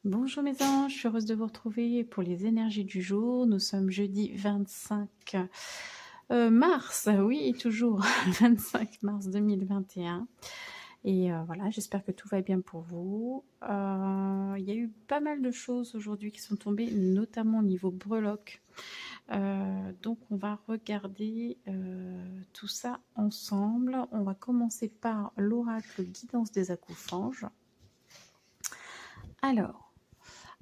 Bonjour mes anges, je suis heureuse de vous retrouver pour les énergies du jour. Nous sommes jeudi 25 mars, oui toujours 25 mars 2021. Et voilà, j'espère que tout va bien pour vous. Il y a eu pas mal de choses aujourd'hui qui sont tombées, notamment au niveau breloque. Donc on va regarder tout ça ensemble. On va commencer par l'oracle guidance des accouphanges. Alors,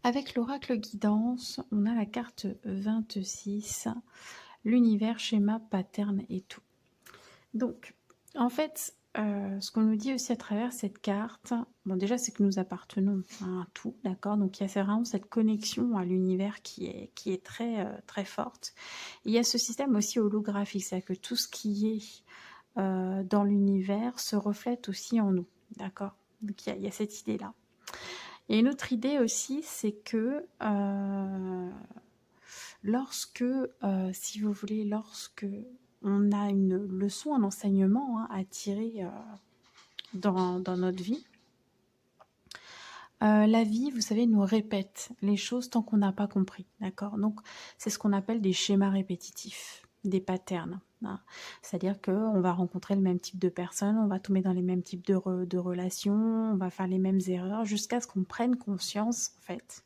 avec l'oracle guidance, on a la carte 26, l'univers, schéma, pattern et tout. Donc, en fait, ce qu'on nous dit aussi à travers cette carte, bon déjà c'est que nous appartenons à un tout, d'accord. Donc il y a vraiment cette connexion à l'univers qui est très forte. Et il y a ce système aussi holographique, c'est-à-dire que tout ce qui est dans l'univers se reflète aussi en nous, d'accord. Donc il y a cette idée-là. Et une autre idée aussi, c'est que lorsque, si vous voulez, lorsque on a une leçon, un enseignement à tirer dans notre vie, la vie, vous savez, nous répète les choses tant qu'on n'a pas compris, d'accord. Donc, c'est ce qu'on appelle des schémas répétitifs, des patterns. Hein. C'est-à-dire qu'on va rencontrer le même type de personnes, on va tomber dans les mêmes types de relations, on va faire les mêmes erreurs, jusqu'à ce qu'on prenne conscience, en fait,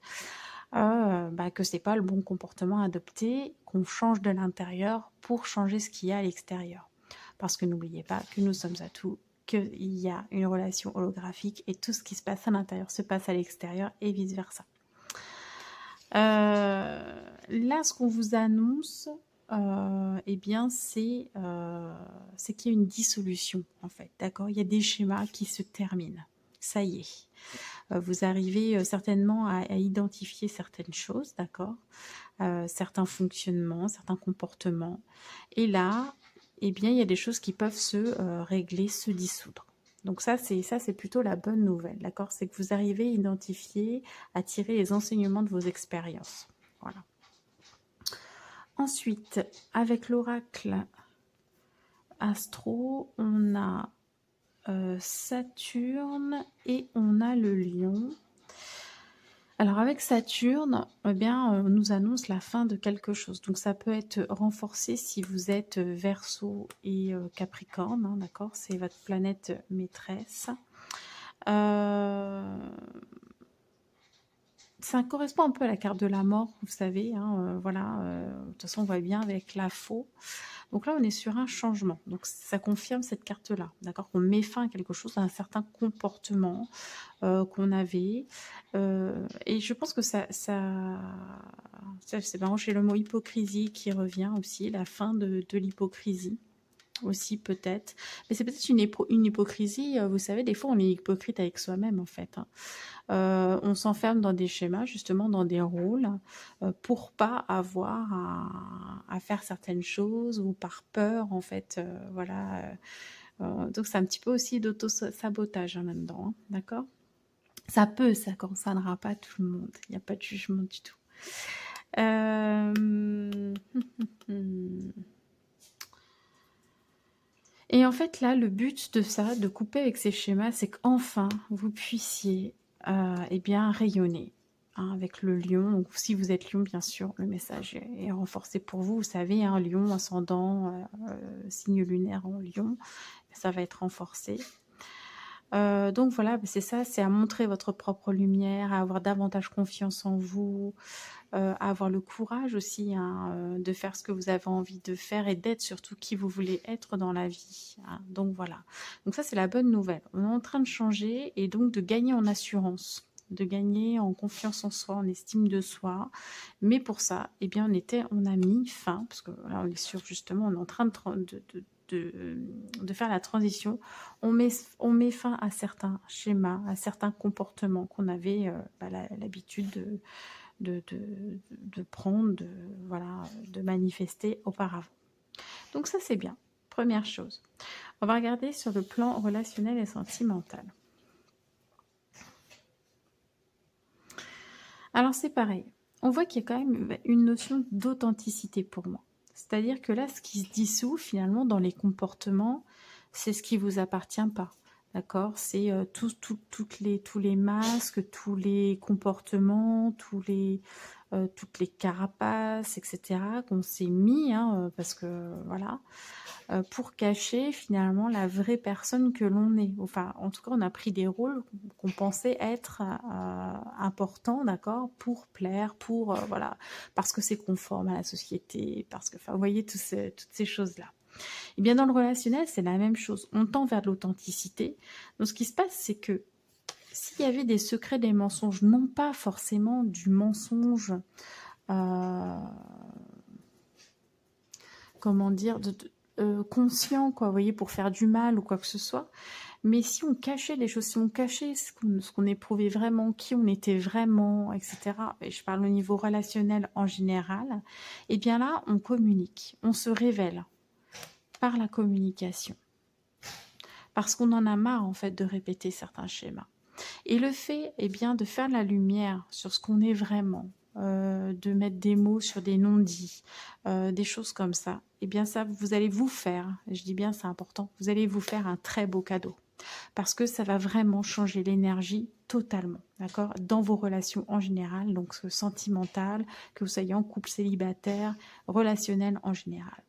que c'est pas le bon comportement à adopter, qu'on change de l'intérieur pour changer ce qu'il y a à l'extérieur. Parce que n'oubliez pas que nous sommes à tout, qu'il y a une relation holographique et tout ce qui se passe à l'intérieur se passe à l'extérieur et vice versa. Là, ce qu'on vous annonce, eh bien, c'est qu'il y a une dissolution, en fait, d'accord. Il y a des schémas qui se terminent. Ça y est. Vous arrivez certainement à identifier certaines choses, d'accord, certains fonctionnements, certains comportements. Et là, eh bien, il y a des choses qui peuvent se régler, se dissoudre. Donc ça, c'est plutôt la bonne nouvelle, d'accord. C'est que vous arrivez à identifier, à tirer les enseignements de vos expériences. Voilà. Ensuite, avec l'oracle astro, on a Saturne et on a le lion. Alors avec Saturne, eh bien, on nous annonce la fin de quelque chose. Donc ça peut être renforcé si vous êtes Verseau et Capricorne, hein, d'accord. C'est votre planète maîtresse. Ça correspond un peu à la carte de la mort, vous savez. Hein, voilà. De toute façon, on voit bien avec la faux. Donc là, on est sur un changement. Donc ça confirme cette carte-là, d'accord, qu'on met fin à quelque chose, à un certain comportement qu'on avait. Et je pense que c'est marrant, chez le mot hypocrisie qui revient aussi, la fin de l'hypocrisie aussi peut-être. Mais c'est peut-être une hypocrisie, vous savez, des fois on est hypocrite avec soi-même en fait. Hein. On s'enferme dans des schémas, justement dans des rôles, pour pas avoir à faire certaines choses ou par peur en fait. Voilà. Donc c'est un petit peu aussi d'auto-sabotage hein, là-dedans, hein, d'accord. Ça concernera pas tout le monde. Il n'y a pas de jugement du tout. Et en fait, là, le but de ça, de couper avec ces schémas, c'est qu'enfin, vous puissiez eh bien, rayonner. Hein, avec le lion. Donc, si vous êtes lion, bien sûr, le message est renforcé pour vous. Vous savez, hein, lion, ascendant, signe lunaire en lion, ça va être renforcé. Donc voilà, c'est ça, c'est à montrer votre propre lumière, à avoir davantage confiance en vous, à avoir le courage aussi hein, de faire ce que vous avez envie de faire et d'être surtout qui vous voulez être dans la vie. Hein. Donc voilà, donc ça c'est la bonne nouvelle. On est en train de changer et donc de gagner en assurance, de gagner en confiance en soi, en estime de soi. Mais pour ça, eh bien on a mis fin, parce que là on est sur justement, on est en train de faire la transition, on met fin à certains schémas, à certains comportements qu'on avait l'habitude de prendre, voilà, de manifester auparavant. Donc ça c'est bien, première chose. On va regarder sur le plan relationnel et sentimental. Alors c'est pareil, on voit qu'il y a quand même une notion d'authenticité pour moi. C'est-à-dire que là, ce qui se dissout finalement dans les comportements, c'est ce qui ne vous appartient pas. D'accord? C'est tous les masques, tous les comportements, toutes les carapaces, etc. qu'on s'est mis, hein, parce que voilà, pour cacher finalement la vraie personne que l'on est. Enfin, en tout cas, on a pris des rôles qu'on pensait être importants, d'accord, pour plaire, pour voilà, parce que c'est conforme à la société, parce que, enfin, vous voyez toutes ces choses-là. Et bien dans le relationnel, c'est la même chose. On tend vers de l'authenticité. Donc ce qui se passe, c'est que s'il y avait des secrets, des mensonges, non pas forcément du mensonge, euh, comment dire, conscient, quoi, vous voyez, pour faire du mal ou quoi que ce soit. Mais si on cachait des choses, si on cachait ce qu'on éprouvait vraiment, qui on était vraiment, etc., et je parle au niveau relationnel en général, et bien là, on communique, on se révèle par la communication. Parce qu'on en a marre, en fait, de répéter certains schémas. Et le fait, eh bien, de faire la lumière sur ce qu'on est vraiment, de mettre des mots sur des non-dits, des choses comme ça, eh bien ça, vous allez vous faire, je dis bien c'est important, vous allez vous faire un très beau cadeau. Parce que ça va vraiment changer l'énergie totalement, d'accord, dans vos relations en général, donc sentimentales, que vous soyez en couple, célibataire, relationnel en général.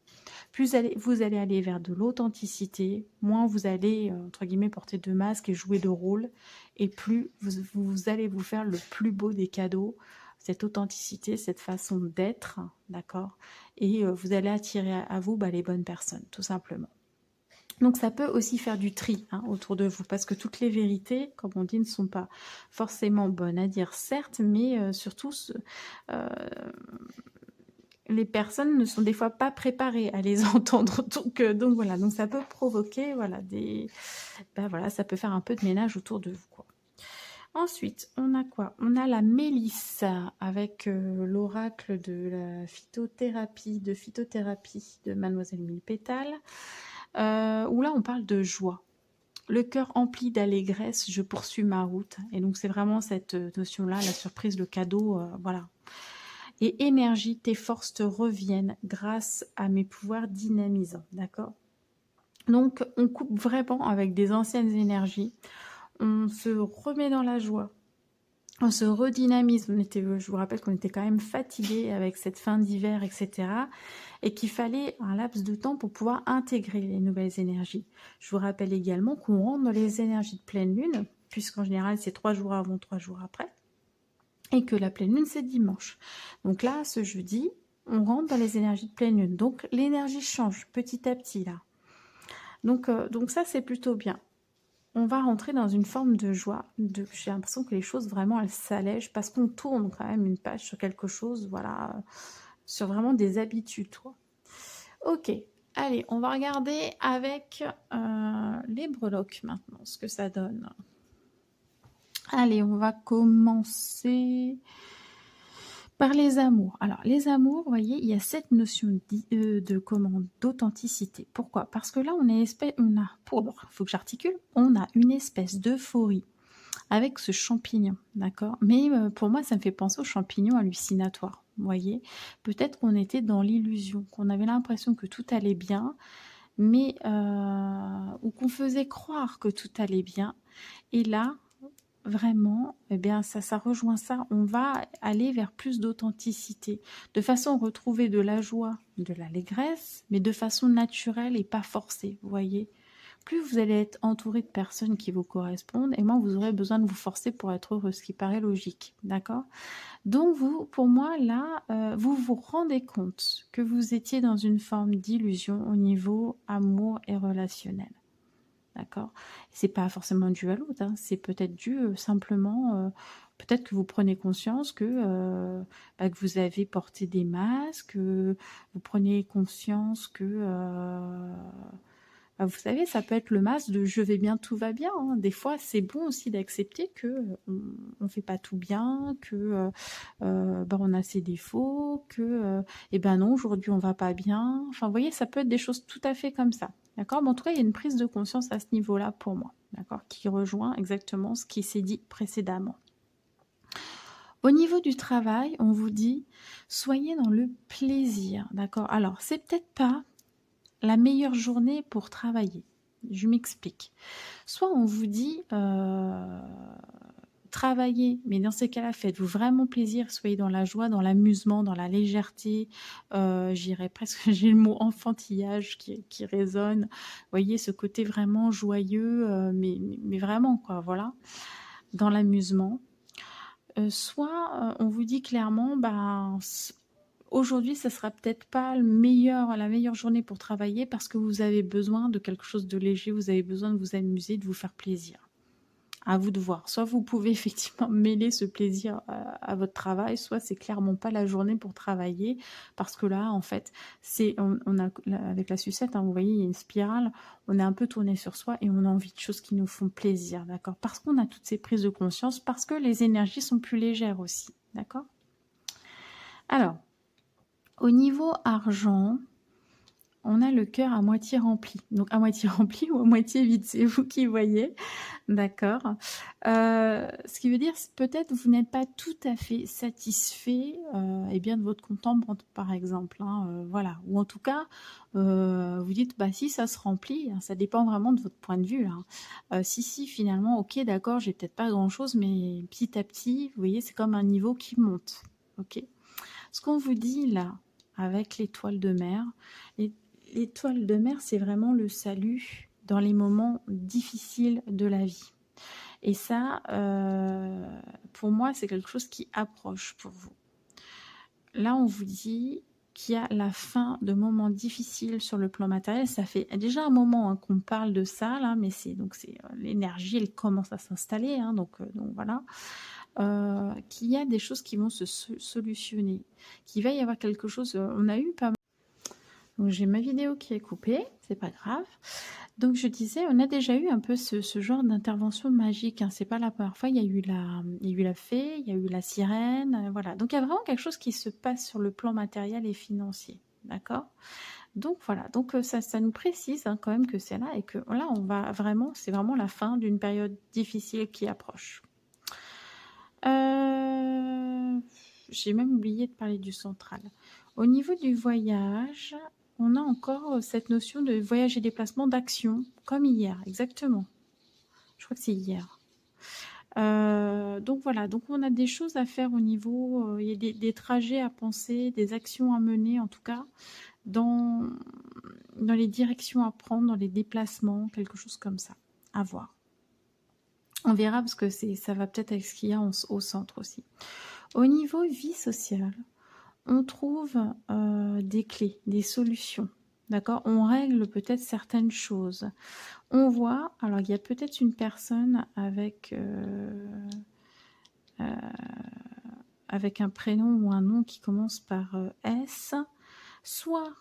Plus vous allez aller vers de l'authenticité, moins vous allez, entre guillemets, porter de masques et jouer de rôle, et plus vous allez vous faire le plus beau des cadeaux, cette authenticité, cette façon d'être, d'accord, et vous allez attirer à vous les bonnes personnes, tout simplement. Donc ça peut aussi faire du tri, hein, autour de vous, parce que toutes les vérités, comme on dit, ne sont pas forcément bonnes à dire, certes, mais surtout les personnes ne sont des fois pas préparées à les entendre. Donc voilà, donc ça peut provoquer, voilà, voilà, ça peut faire un peu de ménage autour de vous, quoi. Ensuite, on a quoi? On a la mélisse avec l'oracle de la phytothérapie de Mademoiselle Mille Pétales, où là on parle de joie. Le cœur empli d'allégresse, je poursuis ma route. Et donc c'est vraiment cette notion-là, la surprise, le cadeau, voilà. Et énergie, tes forces te reviennent grâce à mes pouvoirs dynamisants, d'accord? Donc on coupe vraiment avec des anciennes énergies, on se remet dans la joie, on se redynamise. Je vous rappelle qu'on était quand même fatigué avec cette fin d'hiver, etc. Et qu'il fallait un laps de temps pour pouvoir intégrer les nouvelles énergies. Je vous rappelle également qu'on rentre dans les énergies de pleine lune, puisqu'en général c'est 3 jours avant, 3 jours après, et que la pleine lune c'est dimanche. Donc là, ce jeudi, on rentre dans les énergies de pleine lune. Donc l'énergie change petit à petit là. Donc ça c'est plutôt bien. On va rentrer dans une forme de joie. J'ai l'impression que les choses vraiment elles s'allègent parce qu'on tourne quand même une page sur quelque chose, voilà, sur vraiment des habitudes, quoi. Ok, allez, on va regarder avec les breloques maintenant, ce que ça donne. Allez, on va commencer par les amours. Alors, les amours, vous voyez, il y a cette notion d'authenticité. Pourquoi? Parce que là, faut que j'articule, on a une espèce d'euphorie avec ce champignon, d'accord? Mais pour moi, ça me fait penser aux champignons hallucinatoires, vous voyez? Peut-être qu'on était dans l'illusion, qu'on avait l'impression que tout allait bien, mais ou qu'on faisait croire que tout allait bien. Et là, vraiment, eh bien, ça rejoint ça. On va aller vers plus d'authenticité, de façon à retrouver de la joie, de l'allégresse, mais de façon naturelle et pas forcée, vous voyez? Plus vous allez être entouré de personnes qui vous correspondent, et moins vous aurez besoin de vous forcer pour être heureux, ce qui paraît logique, d'accord? Donc vous, pour moi, là, vous vous rendez compte que vous étiez dans une forme d'illusion au niveau amour et relationnel. D'accord? C'est pas forcément dû à l'autre, hein, c'est peut-être dû simplement, peut-être que vous prenez conscience que vous avez porté des masques, vous prenez conscience que, vous savez, ça peut être le masque de «je vais bien, tout va bien», hein. Des fois, c'est bon aussi d'accepter que on fait pas tout bien, que on a ses défauts, que et ben non, aujourd'hui on va pas bien. Enfin, vous voyez, ça peut être des choses tout à fait comme ça. D'accord? Mais en tout cas, il y a une prise de conscience à ce niveau-là pour moi, d'accord? Qui rejoint exactement ce qui s'est dit précédemment. Au niveau du travail, on vous dit soyez dans le plaisir, d'accord? Alors, c'est peut-être pas la meilleure journée pour travailler, Je m'explique. Soit on vous dit travaillez, mais dans ces cas-là, faites-vous vraiment plaisir, soyez dans la joie, dans l'amusement, dans la légèreté. J'irais presque, j'ai le mot enfantillage qui résonne. Vous voyez, ce côté vraiment joyeux, mais vraiment, quoi, voilà, dans l'amusement. Soit on vous dit clairement, ben, aujourd'hui, ça sera peut-être pas la meilleure journée pour travailler parce que vous avez besoin de quelque chose de léger, vous avez besoin de vous amuser, de vous faire plaisir. À vous de voir. Soit vous pouvez effectivement mêler ce plaisir à votre travail, soit c'est clairement pas la journée pour travailler parce que là, en fait, on a avec la sucette, hein, vous voyez, il y a une spirale, on est un peu tourné sur soi et on a envie de choses qui nous font plaisir, d'accord? Parce qu'on a toutes ces prises de conscience, parce que les énergies sont plus légères aussi, d'accord? Alors, au niveau argent, on a le cœur à moitié rempli. Donc à moitié rempli ou à moitié vide, c'est vous qui voyez. D'accord. Ce qui veut dire peut-être vous n'êtes pas tout à fait satisfait eh bien, de votre compte en banque, par exemple. Hein, voilà. Ou en tout cas, vous dites, bah si ça se remplit, hein, ça dépend vraiment de votre point de vue. Là. Si, finalement, ok, d'accord, j'ai peut-être pas grand-chose, mais petit à petit, vous voyez, c'est comme un niveau qui monte. Ok. Ce qu'on vous dit là, avec l'étoile de mer, l'étoile de mer, c'est vraiment le salut dans les moments difficiles de la vie. Et ça, pour moi, c'est quelque chose qui approche pour vous. Là, on vous dit qu'il y a la fin de moments difficiles sur le plan matériel. Ça fait déjà un moment hein, qu'on parle de ça, là, mais c'est l'énergie, elle commence à s'installer. Hein, donc voilà. Qu'il y a des choses qui vont se solutionner. Qu'il va y avoir quelque chose... on a eu pas mal... Donc j'ai ma vidéo qui est coupée, c'est pas grave. Donc je disais, on a déjà eu un peu ce genre d'intervention magique. Hein. C'est pas la première fois. Il y a eu la fée, il y a eu la sirène, voilà. Donc il y a vraiment quelque chose qui se passe sur le plan matériel et financier, d'accord. Donc voilà. Donc ça nous précise hein, quand même que c'est là et que là on va vraiment, c'est vraiment la fin d'une période difficile qui approche. J'ai même oublié de parler du central. Au niveau du voyage, on a encore cette notion de voyage et déplacement d'action, comme hier, exactement. Je crois que c'est hier. Donc voilà, donc on a des choses à faire au niveau, il y a des trajets à penser, des actions à mener en tout cas, dans les directions à prendre, dans les déplacements, quelque chose comme ça, à voir. On verra parce que ça va peut-être avec ce qu'il y a au centre aussi. Au niveau vie sociale, on trouve des clés, des solutions. D'accord? On règle peut-être certaines choses. On voit, alors il y a peut-être une personne avec un prénom ou un nom qui commence par S, soit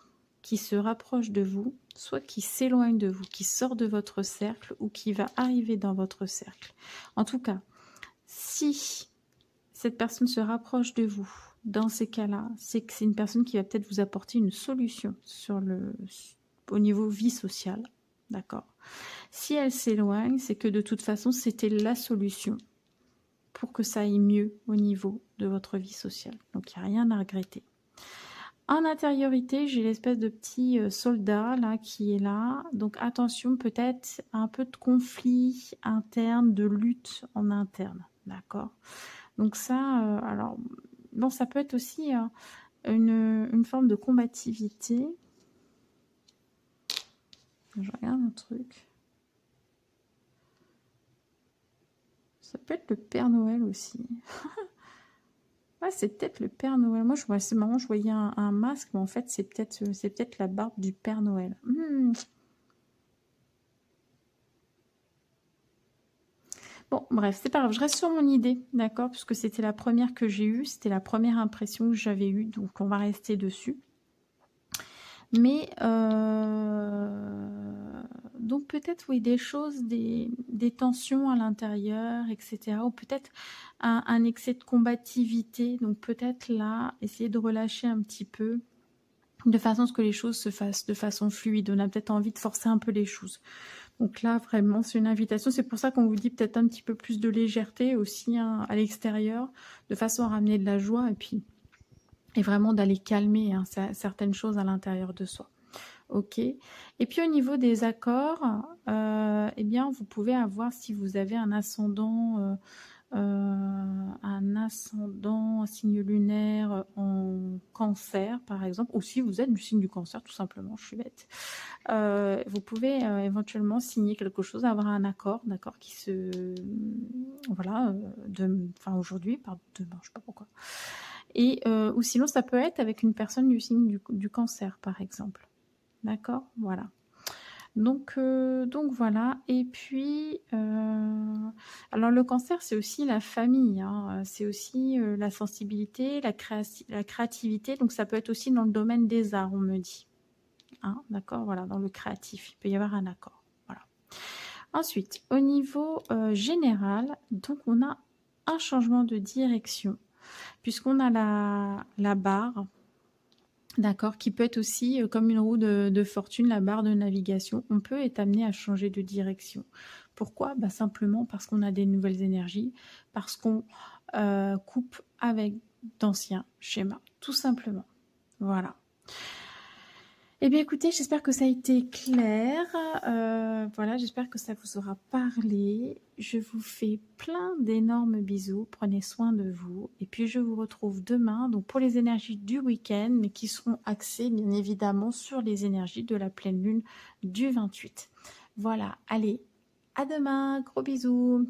qui se rapproche de vous, soit qui s'éloigne de vous, qui sort de votre cercle ou qui va arriver dans votre cercle. En tout cas, si cette personne se rapproche de vous, dans ces cas-là, c'est que c'est une personne qui va peut-être vous apporter une solution au niveau vie sociale. D'accord. Si elle s'éloigne, c'est que de toute façon, c'était la solution pour que ça aille mieux au niveau de votre vie sociale. Donc, il n'y a rien à regretter. En intériorité, j'ai l'espèce de petit soldat là qui est là. Donc, attention, peut-être un peu de conflit interne, de lutte en interne. D'accord. Donc ça, alors, bon, ça peut être aussi une forme de combativité. Je regarde un truc. Ça peut être le Père Noël aussi. Ouais, c'est peut-être le Père Noël. Moi, c'est marrant, je voyais un masque, mais en fait, c'est peut-être la barbe du Père Noël. Bon, bref, c'est pas grave. Je reste sur mon idée, d'accord? Puisque c'était la première que j'ai eue. C'était la première impression que j'avais eue. Donc, on va rester dessus. Mais, donc peut-être, oui, des choses, des tensions à l'intérieur, etc. Ou peut-être un excès de combativité. Donc peut-être là, essayer de relâcher un petit peu, de façon à ce que les choses se fassent de façon fluide. On a peut-être envie de forcer un peu les choses. Donc là, vraiment, c'est une invitation. C'est pour ça qu'on vous dit peut-être un petit peu plus de légèreté aussi hein, à l'extérieur, de façon à ramener de la joie et vraiment d'aller calmer hein, certaines choses à l'intérieur de soi. OK. Et puis au niveau des accords, eh bien, vous pouvez avoir, si vous avez un ascendant, un signe lunaire en Cancer, par exemple, ou si vous êtes du signe du Cancer, tout simplement, je suis bête. Vous pouvez, éventuellement signer quelque chose, avoir un accord, d'accord, qui se voilà, enfin aujourd'hui, par demain, je sais pas pourquoi. Et ou sinon ça peut être avec une personne du signe du Cancer, par exemple. D'accord? Voilà. Donc voilà. Et puis, alors le Cancer, c'est aussi la famille, hein, c'est aussi, la sensibilité, la créativité, donc ça peut être aussi dans le domaine des arts, on me dit, hein, d'accord? Voilà, dans le créatif, il peut y avoir un accord, voilà. Ensuite, au niveau, général, donc on a un changement de direction puisqu'on a la barre, d'accord, qui peut être aussi, comme une roue de fortune, la barre de navigation. On peut être amené à changer de direction. Pourquoi? Bah, simplement parce qu'on a des nouvelles énergies, parce qu'on, coupe avec d'anciens schémas, tout simplement. Voilà. Eh bien écoutez, j'espère que ça a été clair. Voilà, j'espère que ça vous aura parlé. Je vous fais plein d'énormes bisous. Prenez soin de vous. Et puis je vous retrouve demain, donc pour les énergies du week-end, mais qui seront axées bien évidemment sur les énergies de la pleine lune du 28. Voilà, allez, à demain. Gros bisous.